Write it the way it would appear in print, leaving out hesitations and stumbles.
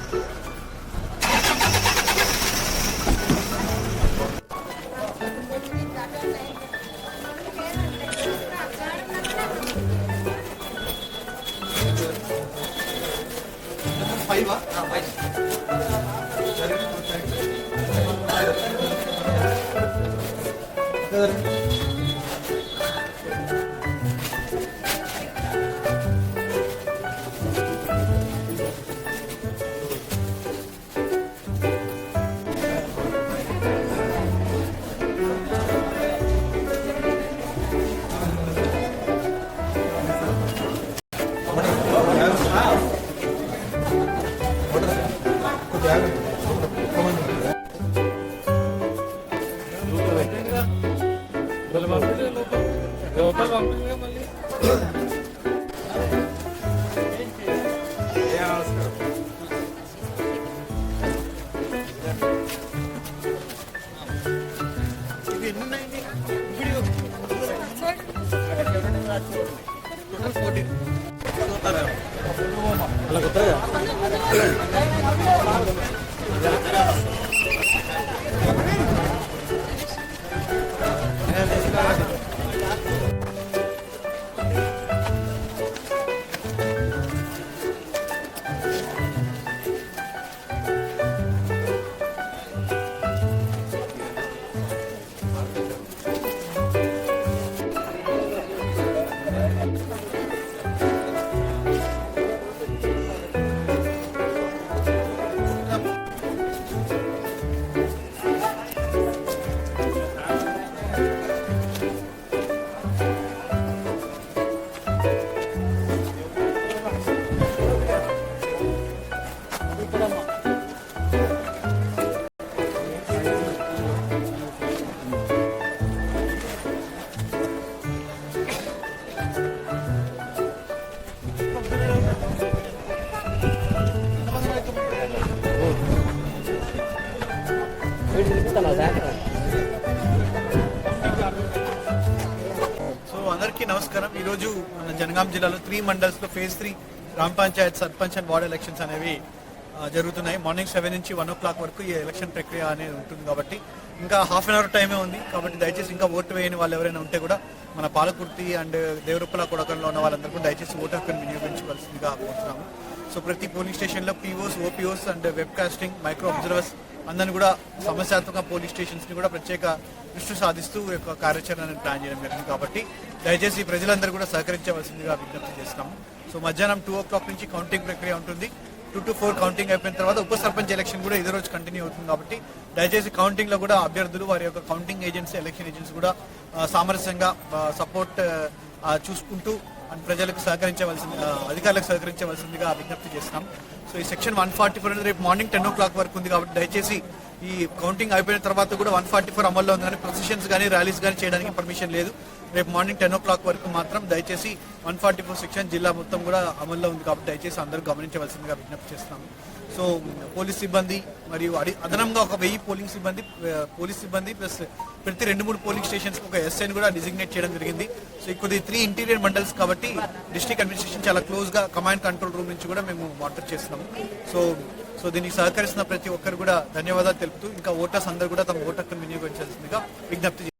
So అందరికీ నమస్కారం. ఈరోజు మన జనగాం జిల్లాలో 3 మండల్స్ లో ఫేజ్ 3 గ్రామ Panchayat, sarpanch and ward elections అనేవి జరుగుతున్నాయి. మార్నింగ్ 7 నుంచి 1 o'clock వరకు ఈ ఎలక్షన్ ప్రక్రియ అనేది ఉంటుంది కాబట్టి ఇంకా హాఫ్ అన్ అవర్ టైమే ఉంది. కాబట్టి దయచేసి ఇంకా ఓటు వేయని వాళ్ళు ఎవరైనా ఉంటే కూడా మన పాలకుర్తి అండ్ దేవరూపల కొడకంలో ఉన్న వాళ్ళందరూ కూడా దయచేసి ఓటు హక్కును వినియోగించవలసిందిగా కోరుతున్నాము. సో ప్రతి పోలింగ్ స్టేషన్లో POs, OPOs and web casting, micro observers అందరిని కూడా సమస్యాత్మక పోలీస్ స్టేషన్స్ని కూడా ప్రత్యేక దృష్టి సాధిస్తూ యొక్క కార్యాచరణను ప్లాన్ చేయడం జరిగింది. కాబట్టి దయచేసి ప్రజలందరూ కూడా సహకరించవలసిందిగా విజ్ఞప్తి చేస్తాము. సో మధ్యాహ్నం 2 o'clock నుంచి కౌంటింగ్ ప్రక్రియ ఉంటుంది. 2 to 4 కౌంటింగ్ అయిపోయిన తర్వాత ఉప సర్పంచ్ ఎలక్షన్ కూడా ఇదే రోజు కంటిన్యూ అవుతుంది. కాబట్టి దయచేసి కౌంటింగ్ లో కూడా అభ్యర్థులు, వారి యొక్క కౌంటింగ్ ఏజెంట్స్, ఎలక్షన్ ఏజెంట్స్ కూడా సామరస్యంగా సపోర్ట్ చూసుకుంటూ ప్రజలకు అధికారులకు సహకరించవలసిందిగా విజ్ఞప్తి చేస్తాం. సో ఈ సెక్షన్ 144 రేపు మార్నింగ్ 10 o'clock వరకు ఉంది. కాబట్టి దయచేసి ఈ కౌంటింగ్ అయిపోయిన తర్వాత కూడా 144 అమల్లో ఉంది. కానీ ప్రొసెషన్స్ కానీ ర్యాలీస్ కానీ చేయడానికి పర్మిషన్ లేదు. రేపు మార్నింగ్ 10 o'clock వరకు మాత్రం దయచేసి 144 సెక్షన్ జిల్లా మొత్తం కూడా అమల్లో ఉంది. కాబట్టి దయచేసి అందరూ గమనించవలసిందిగా విజ్ఞప్తి చేస్తున్నాము. సో పోలీస్ సిబ్బంది మరియు అదనంగా ఒక 1000 పోలీస్ సిబ్బంది ప్లస్ ప్రతి 2-3 పోలింగ్ స్టేషన్స్ ఒక ఎస్ఐని కూడా డిజిగ్నేట్ చేయడం జరిగింది. సో కొద్ది 3 ఇంటీరియర్ మండల్స్ కాబట్టి డిస్ట్రిక్ట్ అడ్మినిస్ట్రేషన్ చాలా క్లోజ్ గా కమాండ్ కంట్రోల్ రూమ్ నుంచి కూడా మేము మానిటర్ చేస్తున్నాము. సో దీనికి సహకరిస్తున్న ప్రతి ఒక్కరు కూడా ధన్యవాదాలు తెలుపుతూ ఇంకా ఓటర్స్ అందరూ కూడా తమ ఓటు హక్కును వినియోగించాల్సిందిగా విజ్ఞప్తి